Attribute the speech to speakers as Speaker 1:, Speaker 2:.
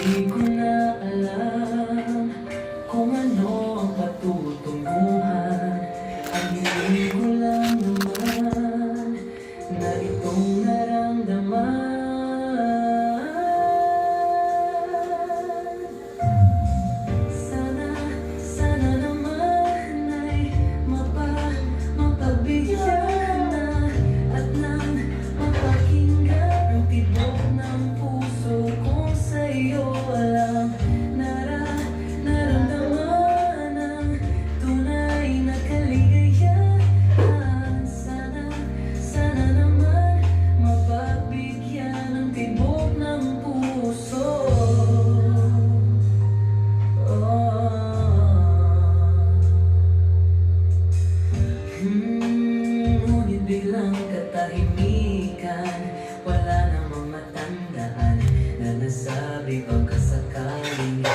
Speaker 1: Di ko na alam kung ano ang patutunguhan. Ang hindi ko lang naman na itong naramdaman. Sana naman ay mapagbigyan na at nang mapakinggan ang tibok ng puso kong sa'yo alam. Naramdaman ang tunay na kaligayahan. Sana naman mapagbigyan ng tibok ng puso. Ngunit biglang katahimikan, wala namang matandaan na nasabi baka sakaling